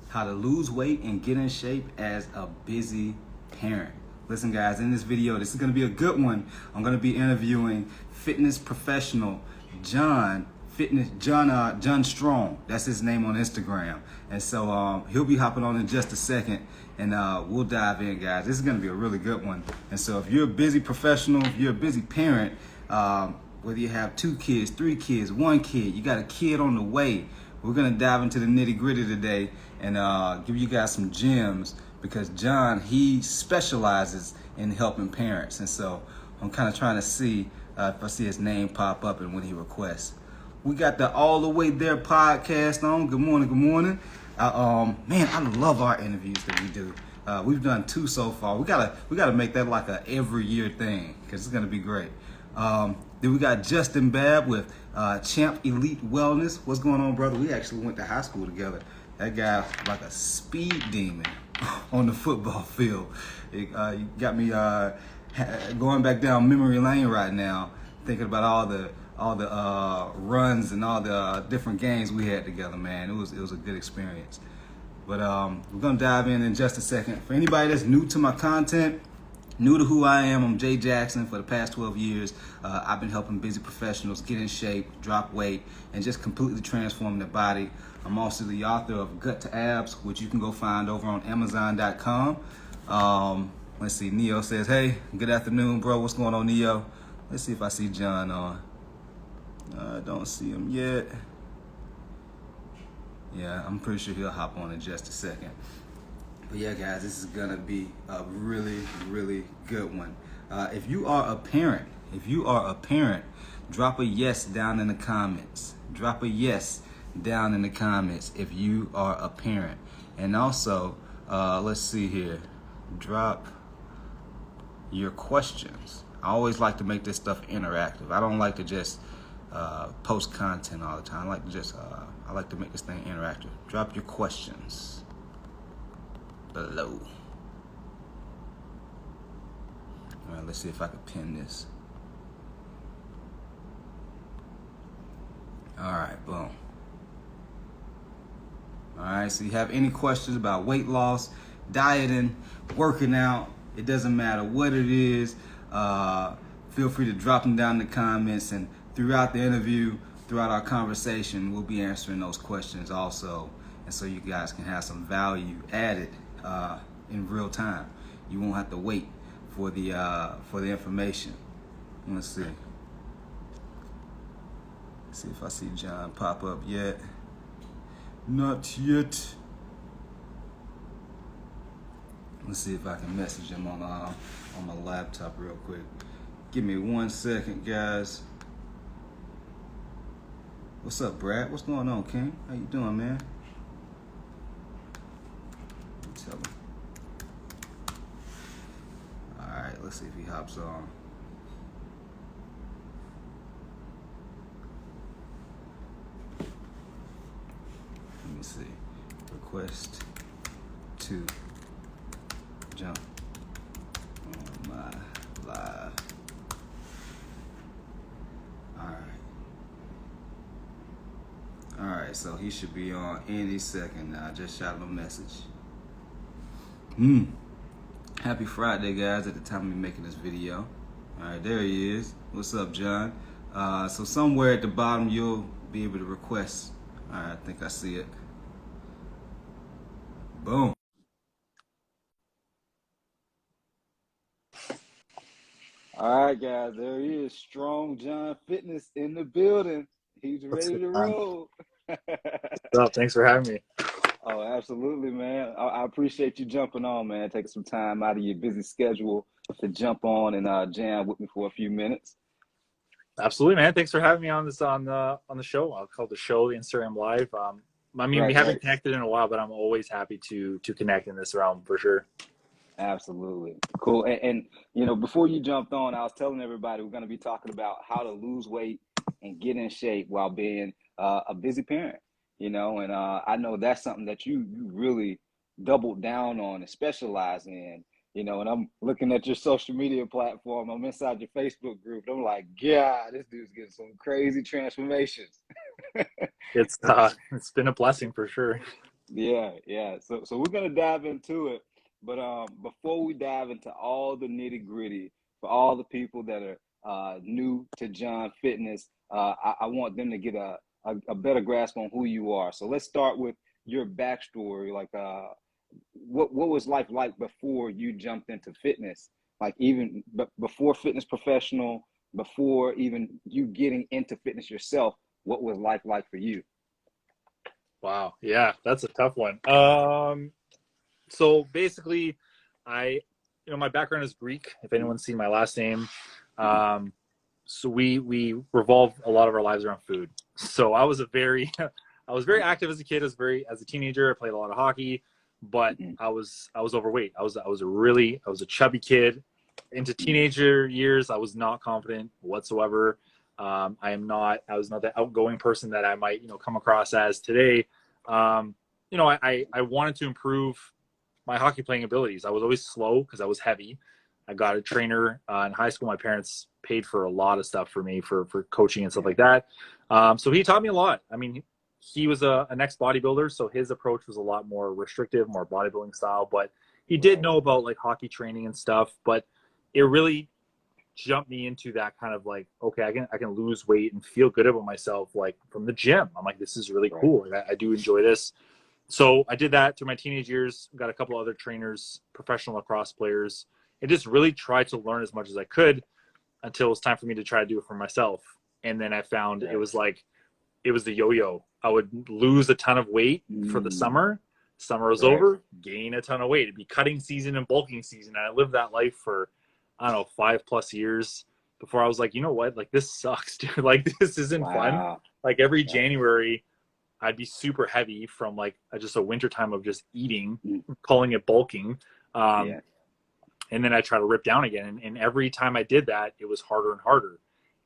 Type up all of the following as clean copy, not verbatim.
how to lose weight and get in shape as a busy parent. Listen guys, in this video, this is going to be a good one. I'm going to be interviewing fitness professional Jon Strong. That's his name on Instagram. And so he'll be hopping on in just a second, and we'll dive in, guys. This is going to be a really good one. And so if you're a busy professional, if you're a busy parent, whether you have 2 kids, 3 kids, 1 kid, you got a kid on the way, we're going to dive into the nitty gritty today and give you guys some gems, because Jon, he specializes in helping parents. And so I'm kind of trying to see if I see his name pop up and what he requests. We got the All the Way There podcast on. Good morning, good morning. Man, I love our interviews that we do. We've done 2 so far. We gotta make that like a every year thing, because it's gonna be great. Then we got Justin Babb with Champ Elite Wellness. What's going on, brother? We actually went to high school together. That guy like a speed demon on the football field. You got me going back down memory lane right now, thinking about all the runs and all the different games we had together. Man, it was a good experience. But we're gonna dive in just a second. For anybody that's new to my content, new to who I am, I'm Jay Jackson. For the past 12 years, I've been helping busy professionals get in shape, drop weight, and just completely transform their body. I'm also the author of Gut to Abs, which you can go find over on Amazon.com. Let's see, Neo says, hey, good afternoon, bro. What's going on, Neo? Let's see if I see Jon on. I don't see him yet. Yeah, I'm pretty sure he'll hop on in just a second. But yeah, guys, this is gonna be a really, really good one. If you are a parent, drop a yes down in the comments. Drop a yes down in the comments if you are a parent. And also, let's see here. Drop your questions. I always like to make this stuff interactive. I don't like to just post content all the time. I like to make this thing interactive. Drop your questions below. All right, let's see if I can pin this. All right, boom. All right, so you have any questions about weight loss, dieting, working out, it doesn't matter what it is, feel free to drop them down in the comments, and throughout the interview, throughout our conversation, we'll be answering those questions also, and so you guys can have some value added in real time. You won't have to wait for the information. Let's see. See if I see Jon pop up yet. Not yet. Let's see if I can message him on my laptop real quick. Give me 1 second, guys. What's up, Brad? What's going on, King? How you doing, man? Tell him. All right, let's see if he hops on. Let me see. Request to jump on my live. All right, so he should be on any second now. I just shot him a message. Happy Friday, guys, at the time of me making this video. All right, there he is. What's up, Jon? So somewhere at the bottom, you'll be able to request. All right, I think I see it. Boom. All right, guys, there he is. Strong Jon Fitness in the building. He's ready to roll. What's up? Thanks for having me. Oh, absolutely, man. I appreciate you jumping on, man. Taking some time out of your busy schedule to jump on and jam with me for a few minutes. Absolutely, man. Thanks for having me on the show. I'll call the show the Instagram Live. We haven't connected in a while, but I'm always happy to connect in this realm for sure. Absolutely. Cool. And you know, before you jumped on, I was telling everybody we're going to be talking about how to lose weight and get in shape while being a busy parent, you know, and I know that's something that you really doubled down on and specialize in, you know, and I'm looking at your social media platform. I'm inside your Facebook group. And I'm like, God, this dude's getting some crazy transformations. It's been a blessing for sure. Yeah, yeah. So we're gonna dive into it, but before we dive into all the nitty gritty, for all the people that are new to John Fitness, I want them to get a better grasp on who you are. So let's start with your backstory. Like, what was life like before you jumped into fitness? Like even before fitness professional, before even you getting into fitness yourself, what was life like for you? Wow. Yeah, that's a tough one. So basically, I, my background is Greek. If anyone's seen my last name, um, so we revolve a lot of our lives around food. So I was a very, I was very active as a kid. As a teenager, I played a lot of hockey, but Mhm. I was overweight. I was a chubby kid. Into teenager years, I was not confident whatsoever. I was not the outgoing person that I might, come across as today. Um, I wanted to improve my hockey playing abilities. I was always slow because I was heavy. I got a trainer in high school. My parents paid for a lot of stuff for me for coaching and stuff Yeah, like that. So he taught me a lot. I mean, he was an ex bodybuilder, so his approach was a lot more restrictive, more bodybuilding style. But he did right, know about like hockey training and stuff. But it really jumped me into that kind of like, okay, I can lose weight and feel good about myself like from the gym. I'm like, this is really right. cool. Like, I do enjoy this. So I did that through my teenage years, got a couple other trainers, professional lacrosse players, and just really tried to learn as much as I could until it was time for me to try to do it for myself. And then I found Right. it was the yo-yo. I would lose a ton of weight for the Mm, summer. Summer was right. over, gain a ton of weight. It'd be cutting season and bulking season. And I lived that life for, I don't know, 5+ years before I was like, you know what? Like, this sucks, dude. Like, this isn't fun. Wow. Like, every Right. January, I'd be super heavy from like just a winter time of just eating, Mm, calling it bulking. Um, yeah. and then I try to rip down again. And every time I did that, it was harder and harder.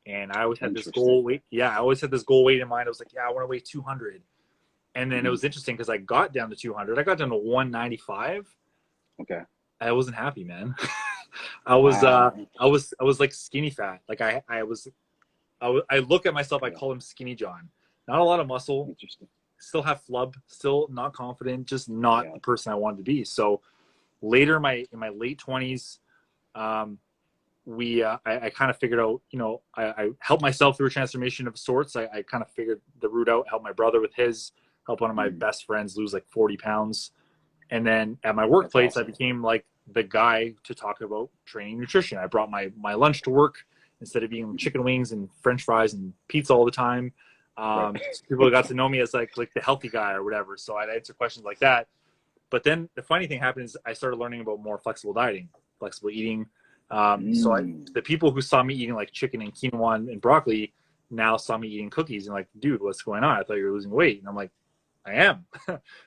And I always had this Interesting. goal weight. Yeah, I always had this goal weight in mind. I was like, yeah, I want to weigh 200. And then it Hmm. was interesting because I got down to 200. I got down to 195. Okay. I wasn't happy, man. Wow. I was like skinny fat. Like I look at myself. I Yeah. call him Skinny John. Not a lot of muscle. Interesting. Still have flub. Still not confident. Just not Yeah. the person I wanted to be. So later in my late 20s, um, I kind of figured out, I helped myself through a transformation of sorts. I kind of figured the route out, helped my brother with his, helped one of my Mm, best friends lose like 40 pounds. And then at my that's workplace, I awesome. became like the guy to talk about training nutrition. I brought my lunch to work instead of eating Mhm. chicken wings and French fries and pizza all the time. Right. So people got to know me as like the healthy guy or whatever. So I'd answer questions like that. But then the funny thing happened is I started learning about more flexible dieting, flexible eating. Mm, The people who saw me eating like chicken and quinoa and broccoli now saw me eating cookies and like, dude, what's going on? I thought you were losing weight. And I'm like, I am.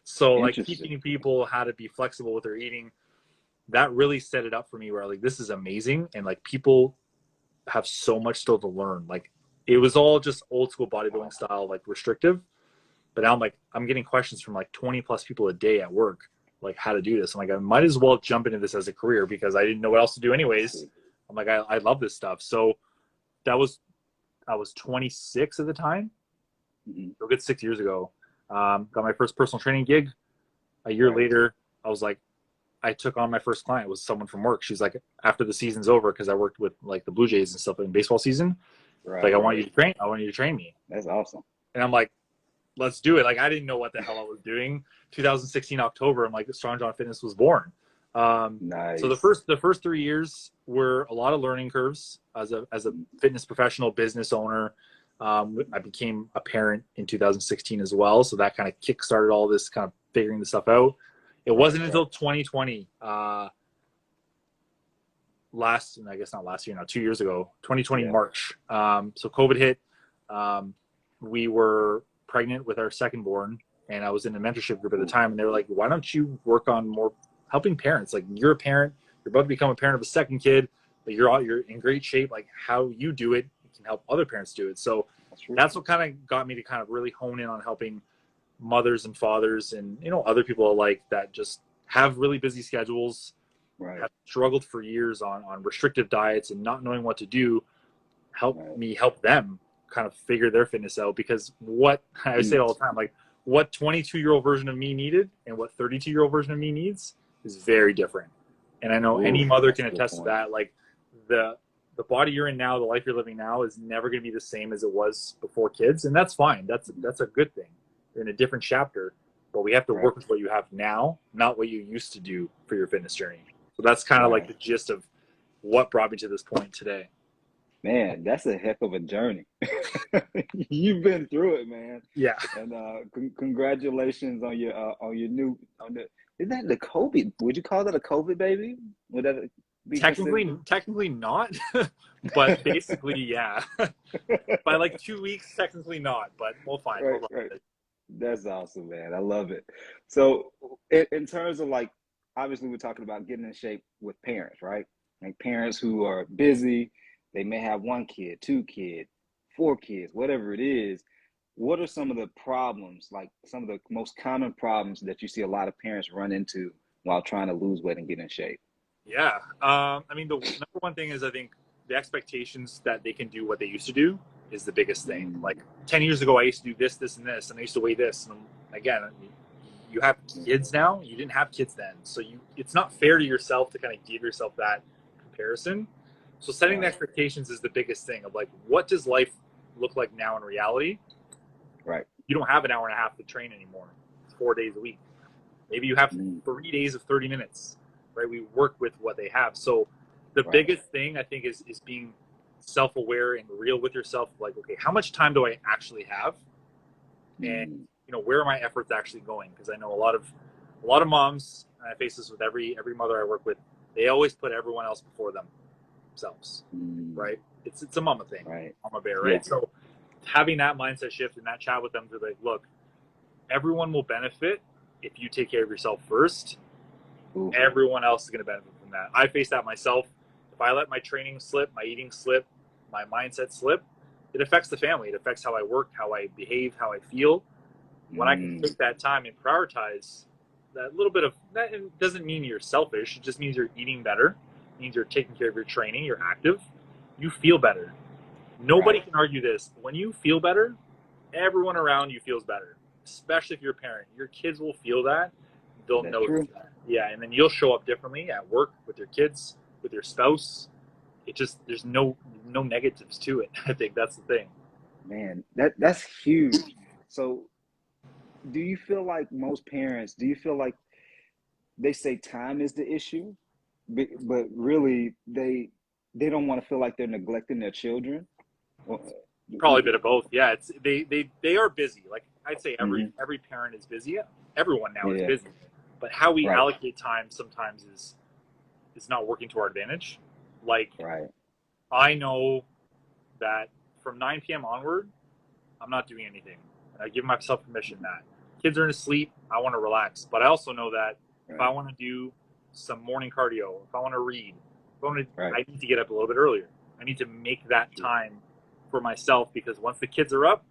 So like interesting. teaching people how to be flexible with their eating, that really set it up for me where like, this is amazing. And like people have so much still to learn. Like it was all just old school bodybuilding Wow. style, like restrictive. But now I'm like, I'm getting questions from like 20+ people a day at work, like how to do this. I'm like, I might as well jump into this as a career because I didn't know what else to do I anyways. see. I'm like, I love this stuff. So that was, I was 26 at the time, Hmm. a good 6 years ago. Got my first personal training gig. A year Right. later, I was like, I took on my first client. It was someone from work. She's like, after the season's over, because I worked with like the Blue Jays and stuff in baseball season. Like, Right. I want you Right. to train. I want you to train me. That's awesome. And I'm like, let's do it. Like I didn't know what the hell I was doing. 2016 October, I'm like Strong John Fitness was born. So Nice. the first 3 years were a lot of learning curves as a Mm, fitness professional, business owner. I became a parent in 2016 as well, so that kind of kickstarted all this kind of figuring the stuff out. It right. wasn't Right. until 2020, I guess not last year, now 2 years ago, 2020 Yeah. March. So COVID hit. Um, we were pregnant with our second born, and I was in a mentorship group at the Ooh, time, and they were like, "Why don't you work on more helping parents? Like you're a parent, you're about to become a parent of a second kid, but you're in great shape. Like how you do it can help other parents do it." So that's true. that's what kind of got me to kind of really hone in on helping mothers and fathers and other people alike that just have really busy schedules, Right. have struggled for years on restrictive diets and not knowing what to do. Help Right. me help them kind of figure their fitness out, because what I say Mm, all the time, like what 22-year-old version of me needed and what 32-year-old version of me needs is very different. And I know any mother can attest to that. Like the body you're in now, the life you're living now is never going to be the same as it was before kids. And that's fine. That's a good thing. You're in a different chapter, but we have to work with what you have now, not what you used to do for your fitness journey. So that's kind of like the gist of what brought me to this point today. Man, that's a heck of a journey. You've been through it, man. Yeah. And congratulations on your new is that the COVID? Would you call that a COVID baby? Would that be technically not, but basically yeah. By like 2 weeks, technically not, but we'll find. Right. That's awesome, man. I love it. So in terms of like, obviously we're talking about getting in shape with parents, right? Like parents who are busy. They may have 1 kid, 2 kids, 4 kids, whatever it is. What are some of the problems, like some of the most common problems that you see a lot of parents run into while trying to lose weight and get in shape? Yeah. I mean, the number one thing is I think the expectations that they can do what they used to do is the biggest thing. Like 10 years ago, I used to do this, this, and this, and I used to weigh this. And again, you have kids now. You didn't have kids then. So it's not fair to yourself to kind of give yourself that comparison. So setting the expectations is the biggest thing of like, what does life look like now in reality? Right. You don't have an hour and a half to train anymore. It's 4 days a week. Maybe you have 3 days of 30 minutes, right? We work with what they have. So the biggest thing I think is being self-aware and real with yourself. Like, okay, how much time do I actually have? And, where are my efforts actually going? Because I know a lot of moms, and I face this with every mother I work with, they always put everyone else before themselves, right? It's a mama thing, right? Mama bear, right? Yeah. So having that mindset shift and that chat with them to like, look, everyone will benefit if you take care of yourself first. Everyone else is going to benefit from that. I face that myself. If I let my training slip, my eating slip, my mindset slip, it affects the family. It affects how I work, how I behave, how I feel. When I can take that time and prioritize that little bit of that, it doesn't mean you're selfish. It just means you're eating better. It means you're taking care of your training. You're active. You feel better. Nobody can argue this. When you feel better, everyone around you feels better, especially if you're a parent. Your kids will feel that. They'll know that. Yeah, and then you'll show up differently at work with your kids, with your spouse. It just, there's no negatives to it. I think that's the thing. Man, that's huge. So do you feel like most parents, they say time is the issue, but really they don't want to feel like they're neglecting their children? Probably a bit of both. Yeah, it's they are busy. Like I'd say every parent is busy. Everyone now is busy. But how we allocate time sometimes is not working to our advantage. Like I know that from 9 p.m. onward, I'm not doing anything. And I give myself permission that kids are asleep, I want to relax. But I also know that if I want to do some morning cardio, if I want to read, I need to get up a little bit earlier. I need to make that time for myself because once the kids are up,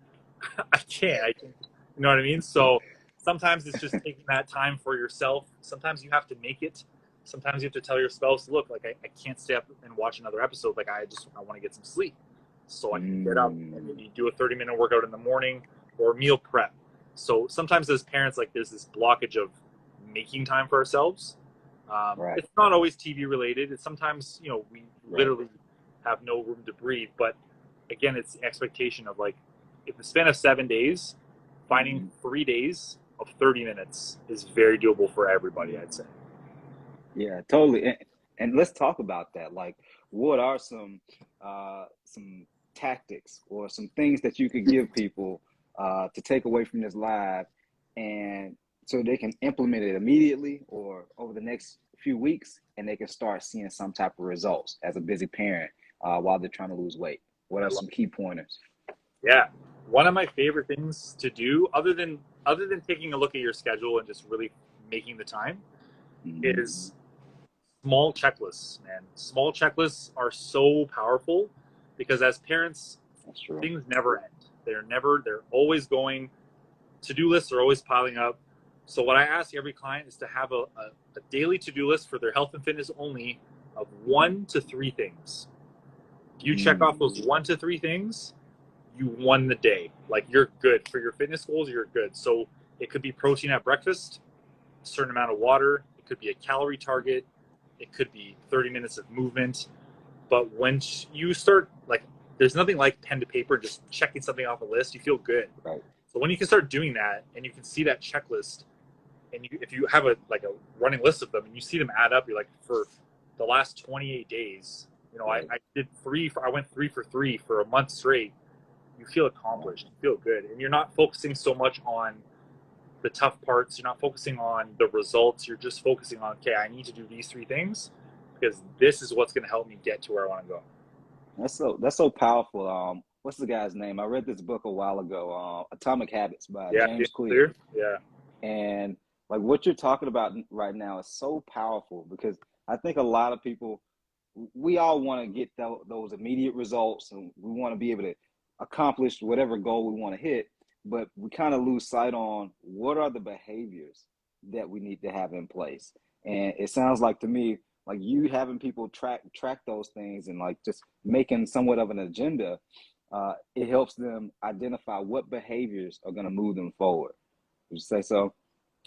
I can't. You know what I mean? So sometimes it's just taking that time for yourself. Sometimes you have to make it. Sometimes you have to tell your spouse, look, like I can't stay up and watch another episode. Like I want to get some sleep so I can get up and maybe do a 30-minute workout in the morning or meal prep. So sometimes as parents, like there's this blockage of making time for ourselves. It's not always TV related. It's sometimes, we literally have no room to breathe. But again, it's the expectation of like, if the span of 7 days, finding 3 days of 30 minutes is very doable for everybody, I'd say. Yeah, totally. And let's talk about that. Like, what are some tactics or some things that you could give people to take away from this live, and so they can implement it immediately or over the next few weeks, and they can start seeing some type of results as a busy parent while they're trying to lose weight? What are some key pointers? Yeah, one of my favorite things to do, other than taking a look at your schedule and just really making the time, is small checklists, man. Small checklists are so powerful because as parents, things never end. They're always going. To-do lists are always piling up. So what I ask every client is to have a daily to-do list for their health and fitness only of 1 to 3 things. If you check off those 1 to 3 things, you won the day. Like you're good for your fitness goals. You're good. So It could be protein at breakfast, a certain amount of water. It could be a calorie target. It could be 30 minutes of movement. But when you start, like, there's nothing like pen to paper, just checking something off a list, you feel good. Right. So when you can start doing that and you can see that checklist, and if you have a running list of them and you see them add up, you're like, for the last 28 days, Right. I went 3 for 3 for a month straight. You feel accomplished, you feel good. And you're not focusing so much on the tough parts. You're not focusing on the results. You're just focusing on, okay, I need to do these 3 things because this is what's going to help me get to where I want to go. That's so powerful. What's the guy's name? I read this book a while ago, Atomic Habits by James Clear. Yeah. And like what you're talking about right now is so powerful, because I think a lot of people, we all want to get those immediate results, and we want to be able to accomplish whatever goal we want to hit, but we kind of lose sight on what are the behaviors that we need to have in place. And it sounds like to me, like you having people track those things and like just making somewhat of an agenda, it helps them identify what behaviors are going to move them forward. Would you say so?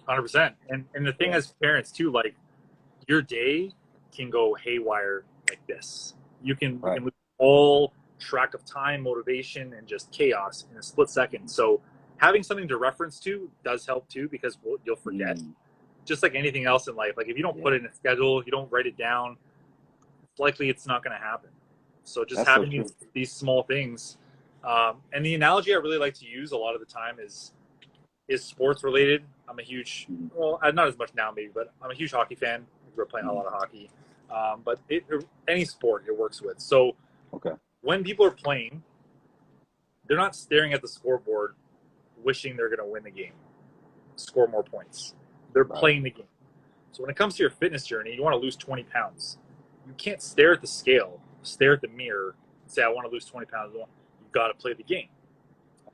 100%. And the thing as parents too, like your day can go haywire like this. You can lose all track of time, motivation, and just chaos in a split second. So having something to reference to does help too, because you'll forget. Just like anything else in life, like if you don't put it in a schedule, you don't write it down, it's likely it's not going to happen. So just That's having so these small things. And the analogy I really like to use a lot of the time is sports related. I'm a huge, well, not as much now maybe, but I'm a huge hockey fan. I grew up playing a lot of hockey. But any sport it works with. So when people are playing, they're not staring at the scoreboard wishing they're going to win the game, score more points. They're playing the game. So when it comes to your fitness journey, you want to lose 20 pounds. You can't stare at the scale, stare at the mirror, and say, I want to lose 20 pounds. You've got to play the game.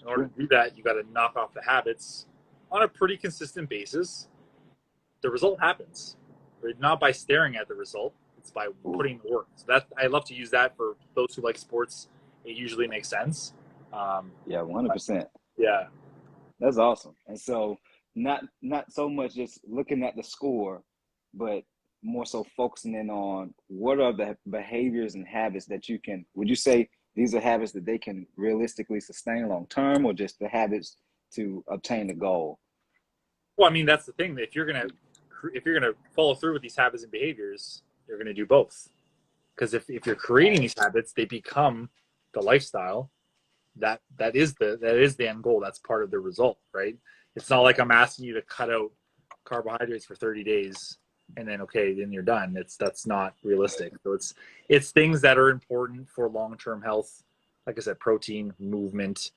In order to do that, you got to knock off the habits on a pretty consistent basis. The result happens. Not by staring at the result, it's by putting the work. So I love to use that for those who like sports. It usually makes sense. 100%. Yeah. That's awesome. And so not so much just looking at the score, but more so focusing in on what are the behaviors and habits that would you say these are habits that they can realistically sustain long term, or just the habits to obtain the goal? Well, I mean, that's the thing. If you're gonna follow through with these habits and behaviors, you're gonna do both. Because if you're creating these habits, they become the lifestyle. That is the end goal. That's part of the result, right? It's not like I'm asking you to cut out carbohydrates for 30 days and then then you're done. That's not realistic. So it's things that are important for long-term health. Like I said, protein, movement,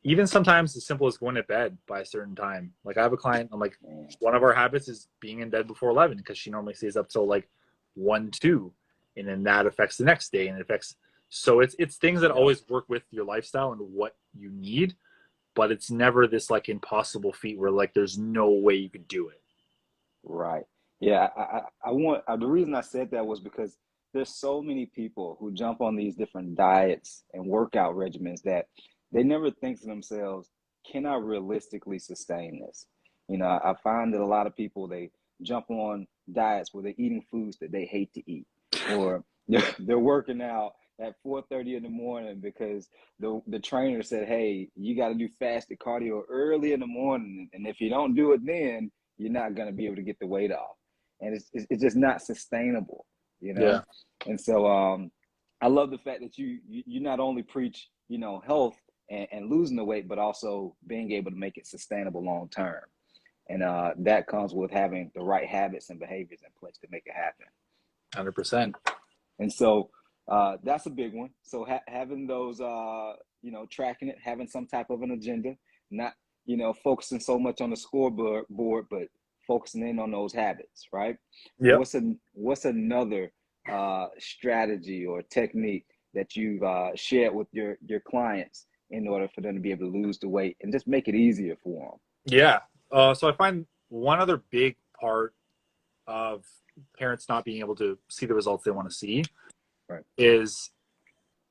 even sometimes as simple as going to bed by a certain time. Like I have a client, I'm like, one of our habits is being in bed before 11 because she normally stays up till like 1, 2, and then that affects the next day, and it affects. So it's things that always work with your lifestyle and what you need, but it's never this like impossible feat where like there's no way you could do it. Right. Yeah. The reason I said that was because there's so many people who jump on these different diets and workout regimens that they never think to themselves, can I realistically sustain this? I find that a lot of people, they jump on diets where they're eating foods that they hate to eat, or they're working out at 4:30 in the morning because the trainer said, hey, you got to do fasted cardio early in the morning, and if you don't do it then, you're not going to be able to get the weight off. And it's just not sustainable, Yeah. And so I love the fact that you not only preach health and losing the weight, but also being able to make it sustainable long term. And that comes with having the right habits and behaviors in place to make it happen. 100%. And so that's a big one. So having those, tracking it, having some type of an agenda, not, focusing so much on the scoreboard, but focusing in on those habits, right? Yeah. What's another strategy or technique that you've shared with your clients in order for them to be able to lose the weight and just make it easier for them? Yeah. So I find one other big part of parents not being able to see the results they want to see is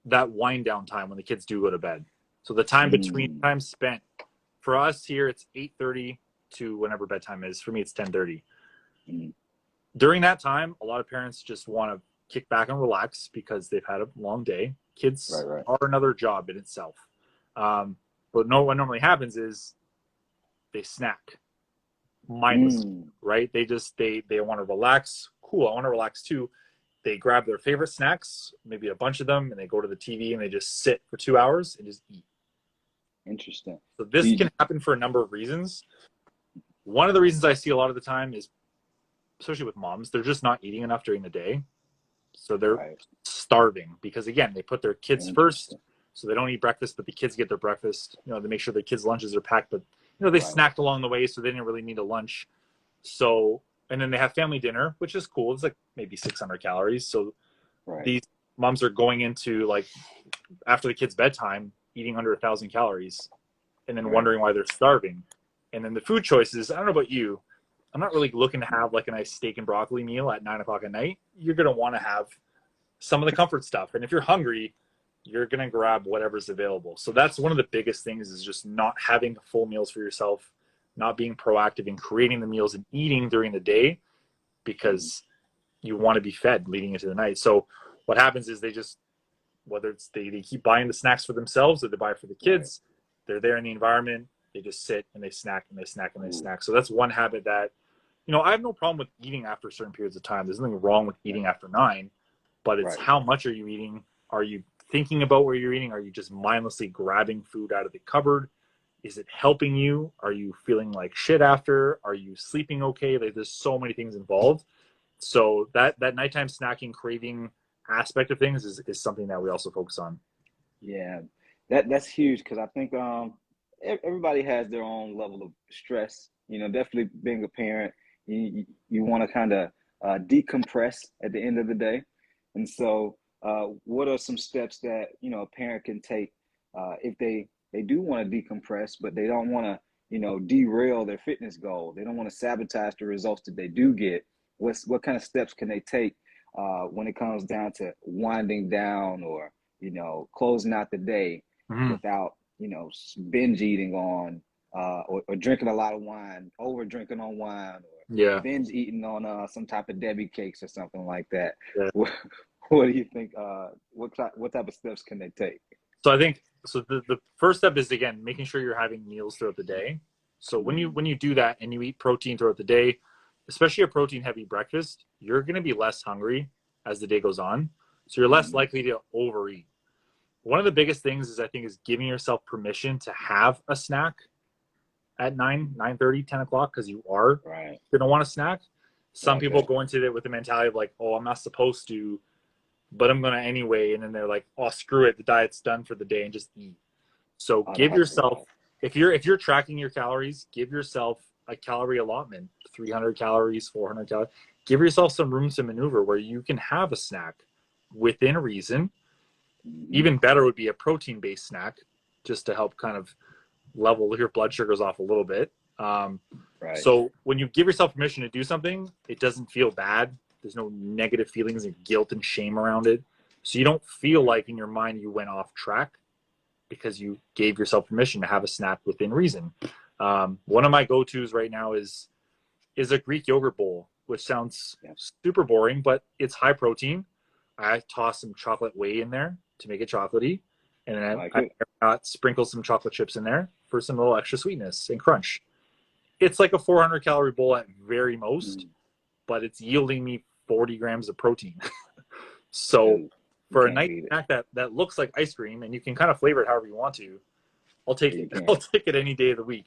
that wind down time when the kids do go to bed. So the time between time spent, for us here, it's 8:30 to whenever bedtime is. For me, it's 10:30. Mm-hmm. During that time, a lot of parents just want to kick back and relax because they've had a long day. Kids Right. are another job in itself. But no, what normally happens is they snack mindlessly, right? They want to relax. Cool, I want to relax too. They grab their favorite snacks, maybe a bunch of them, and they go to the TV and they just sit for 2 hours and just eat. Interesting. So this can happen for a number of reasons. One of the reasons I see a lot of the time is, especially with moms, they're just not eating enough during the day. So they're starving because, again, they put their kids first. So they don't eat breakfast, but the kids get their breakfast. You know, they make sure their kids' lunches are packed, but, you know, they snacked along the way, so they didn't really need a lunch. So, and then they have family dinner, which is cool. It's like maybe 600 calories. So these moms are going into, like, after the kids' bedtime, eating under 1,000 calories and then wondering why they're starving. And then the food choices, I don't know about you, I'm not really looking to have like a nice steak and broccoli meal at 9 o'clock at night. You're going to want to have some of the comfort stuff. And if you're hungry, you're going to grab whatever's available. So that's one of the biggest things, is just not having full meals for yourself, not being proactive in creating the meals and eating during the day, because you want to be fed leading into the night. So what happens is they just, whether it's they keep buying the snacks for themselves or they buy it for the kids, they're there in the environment, they just sit and they snack and they snack and they snack. So that's one habit that, you know, I have no problem with eating after certain periods of time. There's nothing wrong with eating after 9, but it's how much are you eating? Are you thinking about where you're eating? Are you just mindlessly grabbing food out of the cupboard? Is it helping you? Are you feeling like shit after? Are you sleeping okay? Like, there's so many things involved. So that nighttime snacking craving aspect of things is something that we also focus on. Yeah, that's huge, because I think everybody has their own level of stress. You know, definitely being a parent, you want to kind of decompress at the end of the day. And so what are some steps that, you know, a parent can take if they do want to decompress, but they don't want to, you know, derail their fitness goal? They don't want to sabotage the results that they do get. What kind of steps can they take when it comes down to winding down, or, you know, closing out the day without, you know, binge eating on or drinking a lot of wine, over drinking on wine, or binge eating on some type of Debbie cakes or something like that? What do you think? What type of steps can they take? So I think, so the first step is, again, making sure you're having meals throughout the day. So when you do that and you eat protein throughout the day, especially a protein heavy breakfast, you're going to be less hungry as the day goes on. So you're less likely to overeat. One of the biggest things is, I think, is giving yourself permission to have a snack at 9:30, 10 o'clock, because you are going to want a snack. Some people go into it with the mentality of like, oh, I'm not supposed to, but I'm going to anyway. And then they're like, oh, screw it, the diet's done for the day, and just eat. So give yourself, if you're tracking your calories, give yourself a calorie allotment, 300 calories, 400 calories. Give yourself some room to maneuver where you can have a snack within reason. Even better would be a protein-based snack, just to help kind of level your blood sugars off a little bit. So when you give yourself permission to do something, it doesn't feel bad. There's no negative feelings and guilt and shame around it. So you don't feel like in your mind you went off track, because you gave yourself permission to have a snack within reason. One of my go-tos right now is a Greek yogurt bowl, which sounds super boring, but it's high protein. I toss some chocolate whey in there to make it chocolatey, and then I sprinkle some chocolate chips in there for some little extra sweetness and crunch. It's like a 400 calorie bowl at very most, but it's yielding me 40 grams of protein. So for a night snack that looks like ice cream, and you can kind of flavor it however you want to, I'll take it. I'll take it any day of the week.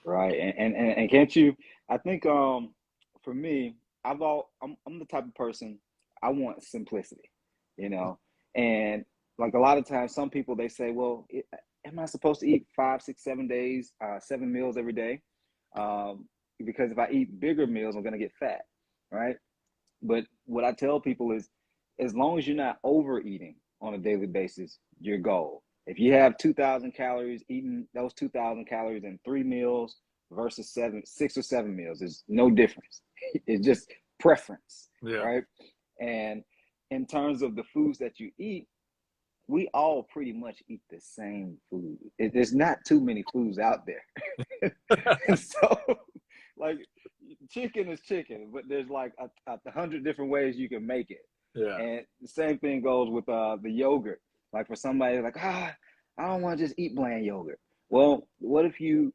Right. And can't you, I think for me, I'm the type of person, I want simplicity, you know. And like a lot of times, some people, they say, well, am I supposed to eat 5, 6, 7 days, 7 meals every day? Because if I eat bigger meals, I'm going to get fat, right? But what I tell people is, as long as you're not overeating on a daily basis, your goal. If you have 2,000 calories, eating those 2,000 calories in 3 meals versus 6 or 7 meals is no difference. It's just preference, right? And in terms of the foods that you eat, we all pretty much eat the same food. There's not too many foods out there. And so, like, chicken is chicken, but there's like 100 different ways you can make it. Yeah. And the same thing goes with the yogurt. Like for somebody like, I don't want to just eat bland yogurt. Well, what if you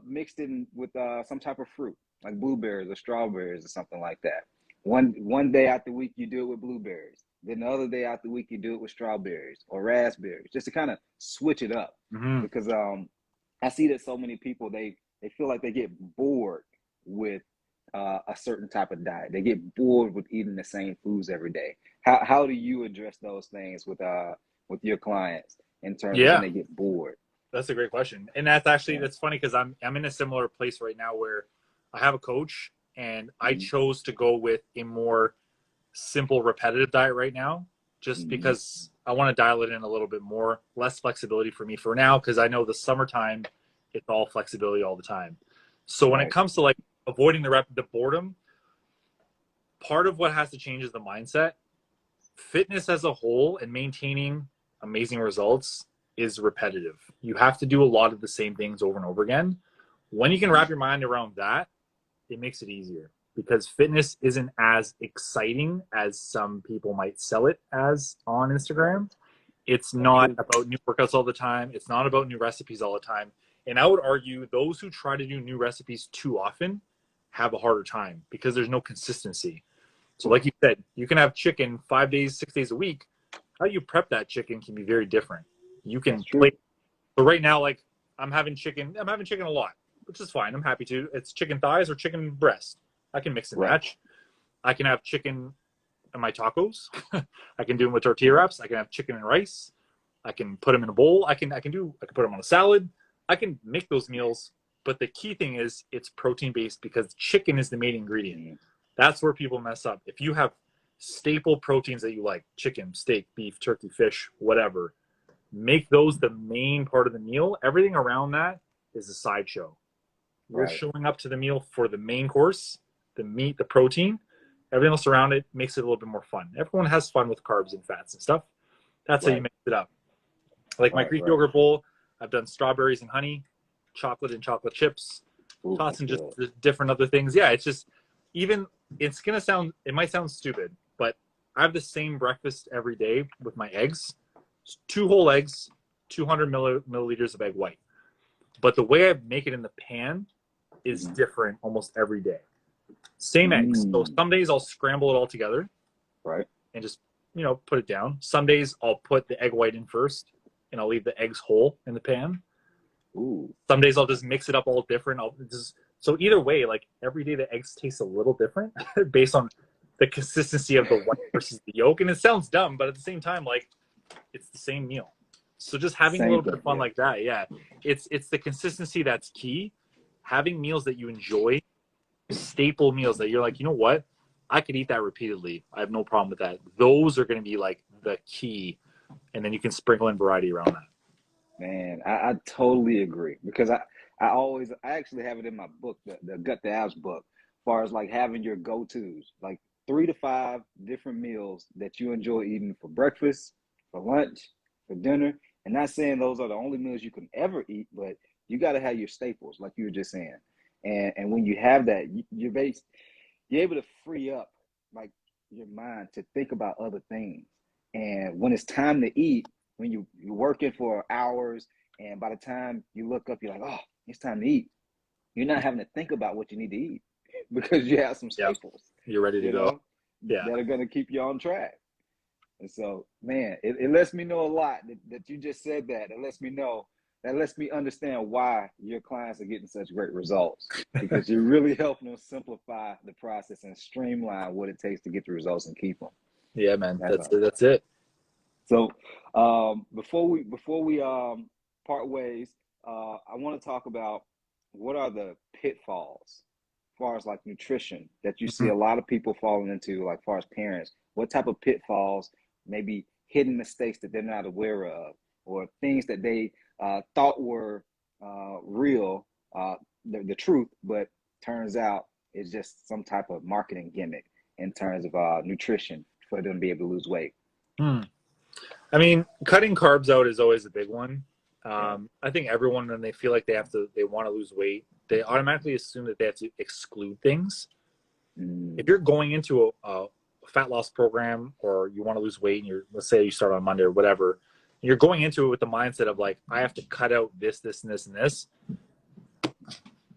mixed it in with some type of fruit, like blueberries or strawberries or something like that? One day out the week you do it with blueberries. Then the other day out the week you do it with strawberries or raspberries, just to kind of switch it up. Mm-hmm. Because I see that so many people they feel like they get bored with a certain type of diet. They get bored with eating the same foods every day. How do you address those things with your clients in terms of when they get bored? That's a great question. And that's funny because I'm in a similar place right now where I have a coach and I chose to go with a more simple repetitive diet right now, just because I want to dial it in a little bit more, less flexibility for me for now, because I know the summertime, it's all flexibility all the time. So when it comes to like avoiding the boredom, part of what has to change is the mindset. Fitness as a whole and maintaining amazing results is repetitive. You have to do a lot of the same things over and over again. When you can wrap your mind around that, it makes it easier, because fitness isn't as exciting as some people might sell it as on Instagram. It's not about new workouts all the time. It's not about new recipes all the time. And I would argue those who try to do new recipes too often have a harder time because there's no consistency. So like you said, you can have chicken 5 days, 6 days a week. How you prep that chicken can be very different. You can play. So right now, like I'm having chicken a lot, which is fine. I'm happy to. It's chicken thighs or chicken breast. I can mix and match. I can have chicken in my tacos. I can do them with tortilla wraps. I can have chicken and rice. I can put them in a bowl. I can put them on a salad. I can make those meals. But the key thing is it's protein based, because chicken is the main ingredient. That's where people mess up. If you have staple proteins that you like, chicken, steak, beef, turkey, fish, whatever, make those the main part of the meal. Everything around that is a sideshow. You're showing up to the meal for the main course, the meat, the protein. Everything else around it makes it a little bit more fun. Everyone has fun with carbs and fats and stuff. That's how you mix it up. Like my Greek yogurt bowl, I've done strawberries and honey, chocolate and chocolate chips, tossing just different other things. Yeah, it's just, it might sound stupid, but I have the same breakfast every day with my eggs. 2 whole eggs, 200 milliliters of egg white. But the way I make it in the pan is different almost every day. Same eggs. So some days I'll scramble it all together. And just, put it down. Some days I'll put the egg white in first and I'll leave the eggs whole in the pan. Some days I'll just mix it up all different. So either way, like every day the eggs taste a little different based on the consistency of the white versus the yolk. And it sounds dumb, but at the same time, like it's the same meal. So just having a little bit of fun like that. Yeah. It's the consistency that's key. Having meals that you enjoy, staple meals that you're like, you know what? I could eat that repeatedly. I have no problem with that. Those are going to be like the key. And then you can sprinkle in variety around that. Man, I totally agree, because I actually have it in my book, the Gut to Abs book, as far as like having your go-tos, like 3 to 5 different meals that you enjoy eating for breakfast, for lunch, for dinner. And not saying those are the only meals you can ever eat, but you got to have your staples, like you were just saying. And when you have that, you're able to free up like your mind to think about other things. And when it's time to eat, when you're working for hours, and by the time you look up, you're like, oh, it's time to eat. You're not having to think about what you need to eat because you have some staples. You're ready to go. That are going to keep you on track. And so, man, it lets me know a lot that you just said that. It lets me understand why your clients are getting such great results, because you're really helping them simplify the process and streamline what it takes to get the results and keep them. Yeah, man, that's it. So before we part ways, I want to talk about what are the pitfalls as far as like nutrition that you see a lot of people falling into, like as far as parents. What type of pitfalls, maybe hidden mistakes that they're not aware of, or things that they thought were real, the truth, but turns out it's just some type of marketing gimmick in terms of nutrition for them to be able to lose weight. I mean, cutting carbs out is always a big one. I think everyone, when they feel like they want to lose weight, they automatically assume that they have to exclude things. If you're going into a fat loss program, or you want to lose weight, and let's say you start on Monday or whatever, and you're going into it with the mindset of like, I have to cut out this, this, and this, and this.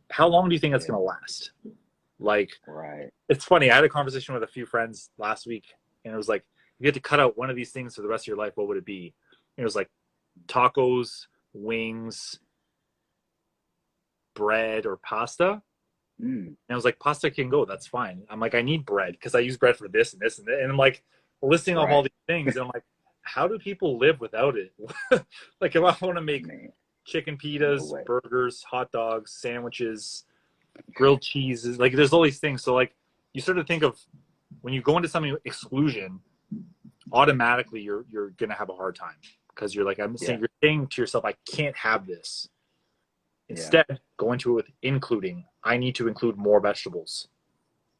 How long do you think that's going to last? Like, right. It's funny. I had a conversation with a few friends last week, and it was like, if you had to cut out one of these things for the rest of your life, what would it be? And it was like tacos, wings, bread, or pasta. And I was like, pasta can go. That's fine. I'm like, I need bread because I use bread for this and this and that. And I'm like listing off all these things. And I'm like, how do people live without it? Like, if I want to make chicken pitas, burgers, hot dogs, sandwiches, grilled cheeses, like there's all these things. So like, you sort of think of when you go into something with exclusion, automatically you're going to have a hard time because you're like, you're saying to yourself, I can't have this. Instead, go into it with including. I need to include more vegetables.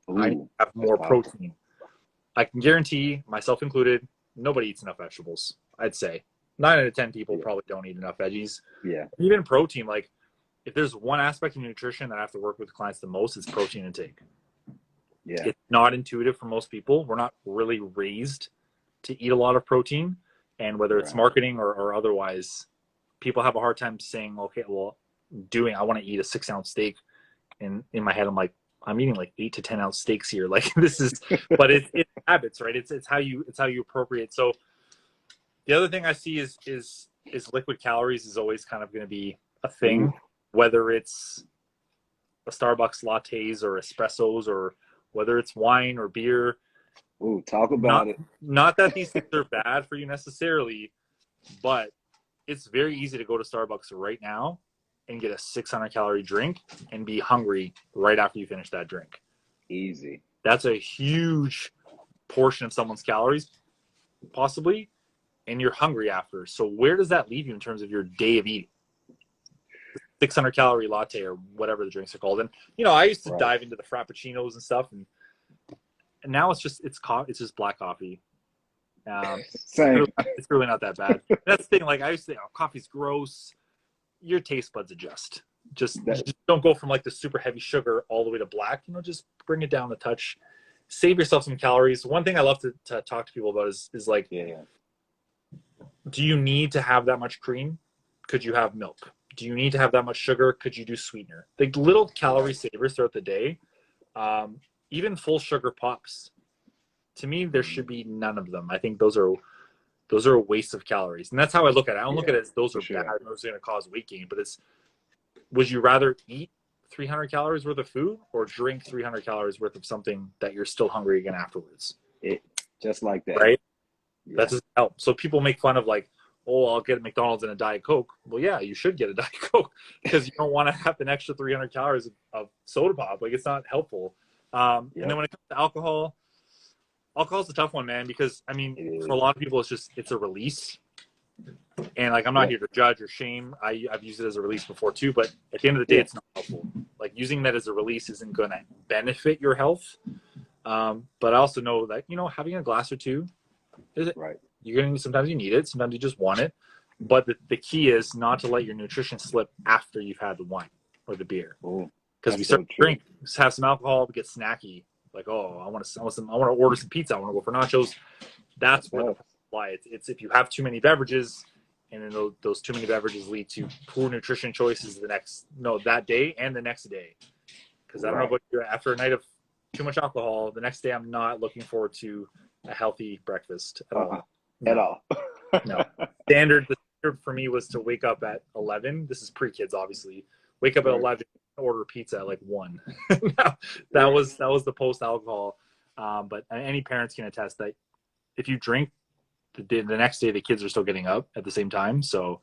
I need to have more protein. I can guarantee, myself included, nobody eats enough vegetables. I'd say 9 out of 10 people probably don't eat enough veggies. Yeah. Even protein, like if there's one aspect of nutrition that I have to work with clients the most, it's protein intake. Yeah. It's not intuitive for most people. We're not really raised to eat a lot of protein, and whether it's marketing or otherwise, people have a hard time saying, okay, well, I want to eat a 6-ounce steak, and in my head I'm like, I'm eating like 8 to 10 ounce steaks here. Like this is, but it's habits, right? It's how you appropriate. So the other thing I see is liquid calories is always kind of going to be a thing, whether it's a Starbucks lattes or espressos, or whether it's wine or beer. Ooh, talk about it. Not that these things are bad for you necessarily, but it's very easy to go to Starbucks right now and get a 600-calorie drink and be hungry right after you finish that drink. Easy. That's a huge portion of someone's calories, possibly, and you're hungry after. So where does that leave you in terms of your day of eating? 600-calorie latte or whatever the drinks are called. And, I used to dive into the frappuccinos and stuff, and now it's just black coffee. Same. It's really not that bad. That's the thing. Like I used to think, coffee's gross. Your taste buds adjust. Just don't go from like the super heavy sugar all the way to black. Just bring it down a touch. Save yourself some calories. One thing I love to talk to people about is like, do you need to have that much cream? Could you have milk? Do you need to have that much sugar? Could you do sweetener? The little calorie savers throughout the day. Even full sugar pops. To me, there should be none of them. I think those are a waste of calories. And that's how I look at it. I don't look at it as those are bad, those are going to cause weight gain. But would you rather eat 300 calories worth of food or drink 300 calories worth of something that you're still hungry again afterwards? Just like that. Right? Yeah. That doesn't help. So people make fun of like, oh, I'll get a McDonald's and a Diet Coke. Well, yeah, you should get a Diet Coke because you don't want to have an extra 300 calories of soda pop. Like, it's not helpful. And then when it comes to alcohol's a tough one, man, because I mean, for a lot of people, it's a release. And like, I'm not here to judge or shame. I've used it as a release before too, but at the end of the day, it's not helpful. Like, using that as a release isn't going to benefit your health. But I also know that, having a glass or two, sometimes you need it. Sometimes you just want it. But the key is not to let your nutrition slip after you've had the wine or the beer. Because we start to drink, have some alcohol, we get snacky. Like, oh, I want to order some pizza. I want to go for nachos. That's where the lie. It's if you have too many beverages, and then those too many beverages lead to poor nutrition choices that day and the next day. Because I don't know about you, after a night of too much alcohol, the next day I'm not looking forward to a healthy breakfast at all. At all. No. The standard for me was to wake up at 11. This is pre-kids, obviously. Wake up at 11, order pizza at like 1. that was the post-alcohol. But any parents can attest that if you drink, the next day the kids are still getting up at the same time, so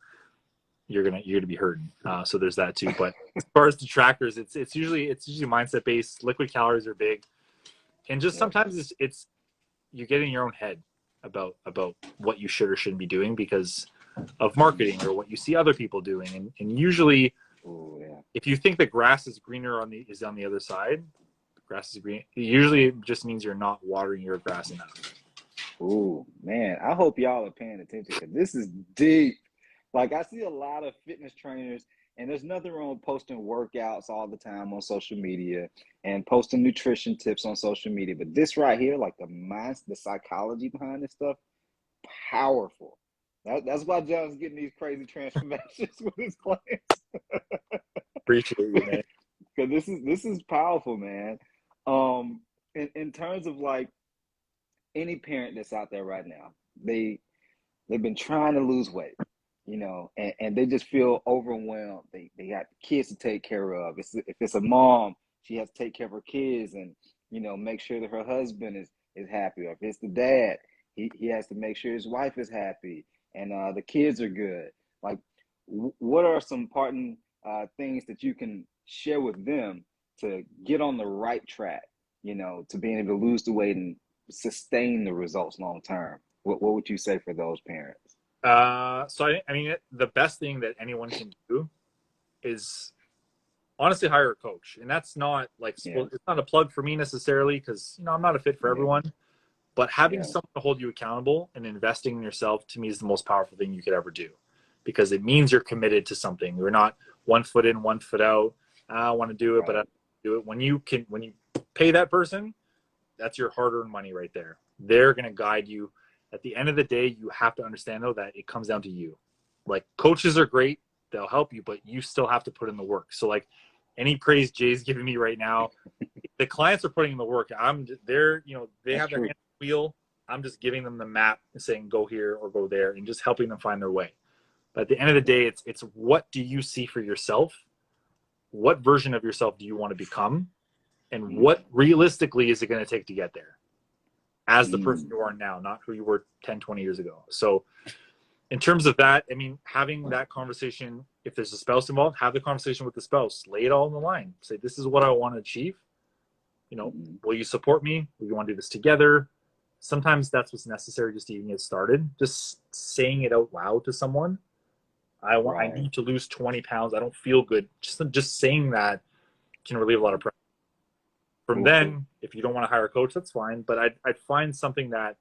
you're gonna be hurting. So there's that too. But as far as detractors, it's usually mindset based. Liquid calories are big, and just sometimes it's you get in your own head about what you should or shouldn't be doing because of marketing or what you see other people doing, and usually if you think the grass is greener on the other side, grass is green. Usually it just means you're not watering your grass enough. Ooh, man, I hope y'all are paying attention because this is deep. Like, I see a lot of fitness trainers, and there's nothing wrong with posting workouts all the time on social media and posting nutrition tips on social media. But this right here, like the psychology behind this stuff, powerful. That's why John's getting these crazy transformations with his clients. Appreciate you, man. Because this is powerful, man. In terms of like any parent that's out there right now, they've been trying to lose weight, and they just feel overwhelmed. They got kids to take care of. If it's a mom, she has to take care of her kids and make sure that her husband is happy. Or if it's the dad, he has to make sure his wife is happy and the kids are good. Like, what are some parting things that you can share with them to get on the right track, to being able to lose the weight and sustain the results long term? What would you say for those parents? So I mean, the best thing that anyone can do is honestly hire a coach, and that's not like it's not a plug for me necessarily because I'm not a fit for everyone. But having someone to hold you accountable and investing in yourself, to me, is the most powerful thing you could ever do, because it means you're committed to something. You're not 1 foot in, 1 foot out. I want to do it, but I don't do it. When you pay that person, that's your hard-earned money right there. They're going to guide you. At the end of the day, you have to understand, though, that it comes down to you. Like, coaches are great. They'll help you, but you still have to put in the work. So, like, any praise Jay's giving me right now, the clients are putting in the work. They have their hands on the wheel. I'm just giving them the map and saying, go here or go there, and just helping them find their way. But at the end of the day, it's what do you see for yourself? What version of yourself do you want to become? And what realistically is it going to take to get there as the person you are now, not who you were 10, 20 years ago. So in terms of that, I mean, having that conversation, if there's a spouse involved, have the conversation with the spouse, lay it all on the line. Say, this is what I want to achieve. Will you support me? Will you want to do this together? Sometimes that's what's necessary just to even get started. Just saying it out loud to someone. I need to lose 20 pounds. I don't feel good. Just saying that can relieve a lot of pressure. From then, if you don't want to hire a coach, that's fine. But I'd find something that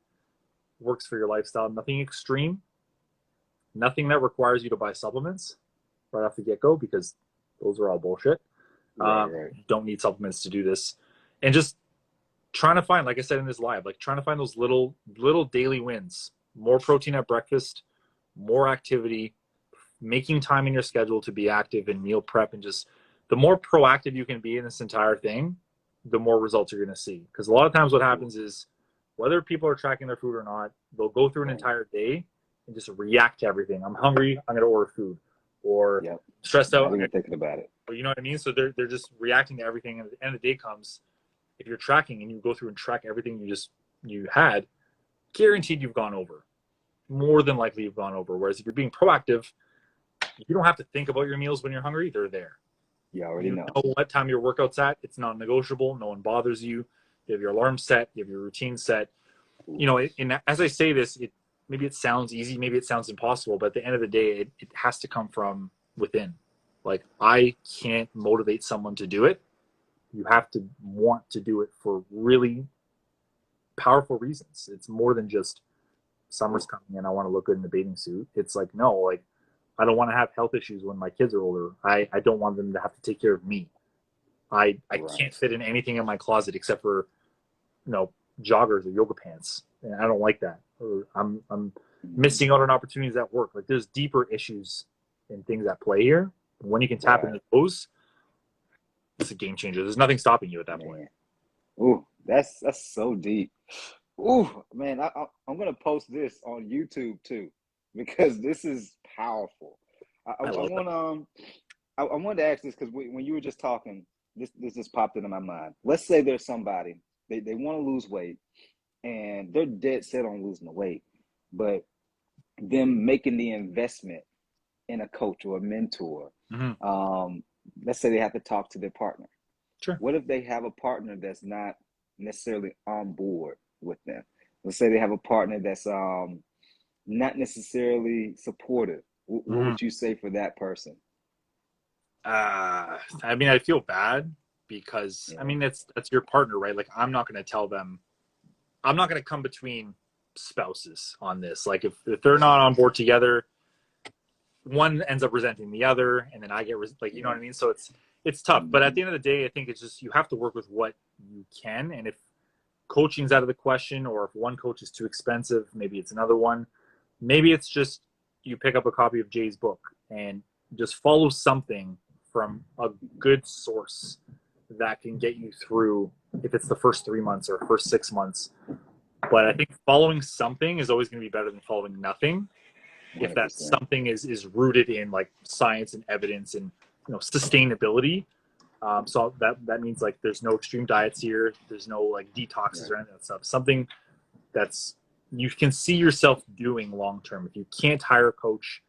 works for your lifestyle. Nothing extreme. Nothing that requires you to buy supplements right off the get-go, because those are all bullshit. You don't need supplements to do this. And just trying to find, like I said in this live, like trying to find those little daily wins. More protein at breakfast, more activity, making time in your schedule to be active and meal prep, and just the more proactive you can be in this entire thing, the more results you're going to see. Because a lot of times what happens is, whether people are tracking their food or not, they'll go through an entire day and just react to everything. I'm hungry, I'm going to order food. Or stressed out, I'm even thinking about it. But you know what I mean? So they're just reacting to everything. And at the end of the day comes, if you're tracking and you go through and track everything you had, guaranteed you've gone over. More than likely you've gone over. Whereas if you're being proactive, you don't have to think about your meals when you're hungry. They're there. You already know what time your workout's at. It's not negotiable. No one bothers you. You have your alarm set. You have your routine set. And as I say this, maybe it sounds easy. Maybe it sounds impossible. But at the end of the day, it has to come from within. Like, I can't motivate someone to do it. You have to want to do it for really powerful reasons. It's more than just summer's coming and I want to look good in a bathing suit. It's like, no, like, I don't want to have health issues when my kids are older. I don't want them to have to take care of me. I can't fit in anything in my closet except for, joggers or yoga pants. And I don't like that. Or I'm missing out on opportunities at work. Like, there's deeper issues and things at play here. When you can tap into those, it's a game changer. There's nothing stopping you at that point. Ooh, that's so deep. Ooh, man, I'm gonna post this on YouTube too, because this is powerful. I wanted to ask this because when you were just talking, this just popped into my mind. Let's say there's somebody, they want to lose weight and they're dead set on losing the weight, but them making the investment in a coach or a mentor, let's say they have to talk to their partner. Sure. What if they have a partner that's not necessarily on board with them? Let's say they have a partner that's not necessarily supportive. What would you say for that person? I mean, I feel bad because I mean, that's your partner, right? Like, I'm not going to tell them, I'm not going to come between spouses on this. Like if they're not on board together, one ends up resenting the other, and then I get like, you know what I mean? So it's tough. But at the end of the day, I think it's just, you have to work with what you can. And if coaching's out of the question, or if one coach is too expensive, maybe it's another one. Maybe it's just you pick up a copy of Jay's book and just follow something from a good source that can get you through, if it's the first 3 months or first 6 months. But I think following something is always going to be better than following nothing. If that 100%. something is rooted in like science and evidence and, you know, sustainability. So that means like there's no extreme diets here. There's no like detoxes or any of that stuff. Something that's you can see yourself doing long term. If you can't hire a coach,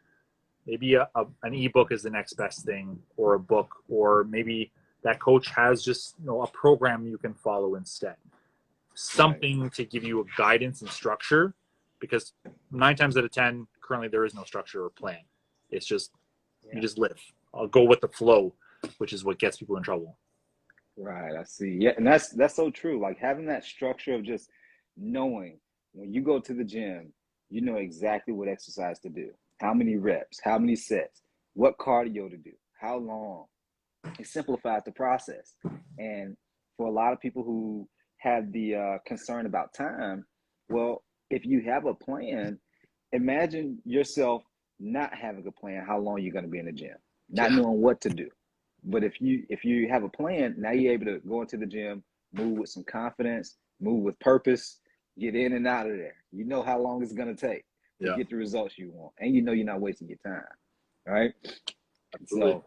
maybe an ebook is the next best thing, or a book, or maybe that coach has just, you know, a program you can follow instead. Something to give you a guidance and structure, because 9 times out of 10, currently there is no structure or plan. It's just you just live. I'll go with the flow, which is what gets people in trouble. Right, I see. Yeah, and that's so true. Like having that structure of just knowing when you go to the gym, you know exactly what exercise to do, how many reps, how many sets, what cardio to do, how long. It simplifies the process. And for a lot of people who have the concern about time, well, if you have a plan, imagine yourself not having a plan, how long you're going to be in the gym, not knowing what to do. But if you have a plan, now you're able to go into the gym, move with some confidence, move with purpose, get in and out of there. You know how long it's going to take to get the results you want. And you know you're not wasting your time, right? Absolutely. So,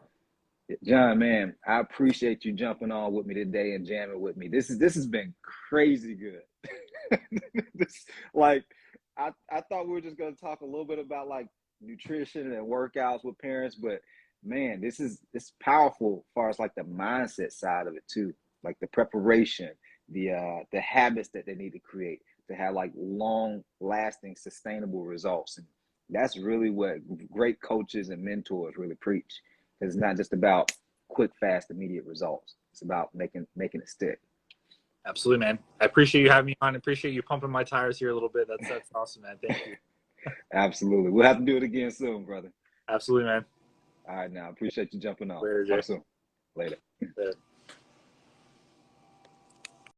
John, man, I appreciate you jumping on with me today and jamming with me. This has been crazy good. Like, I thought we were just going to talk a little bit about like nutrition and workouts with parents, but man, it's powerful as far as like the mindset side of it too, like the preparation, the habits that they need to create to have like long lasting sustainable results. And that's really what great coaches and mentors really preach. It's not just about quick, fast, immediate results. It's about making it stick. Absolutely, man. I appreciate you having me on. I appreciate you pumping my tires here a little bit. That's awesome, man. Thank you. Absolutely. We'll have to do it again soon, brother. Absolutely, man. All right, now. Appreciate you jumping on. Later, Jay. Talk soon. Later. Later.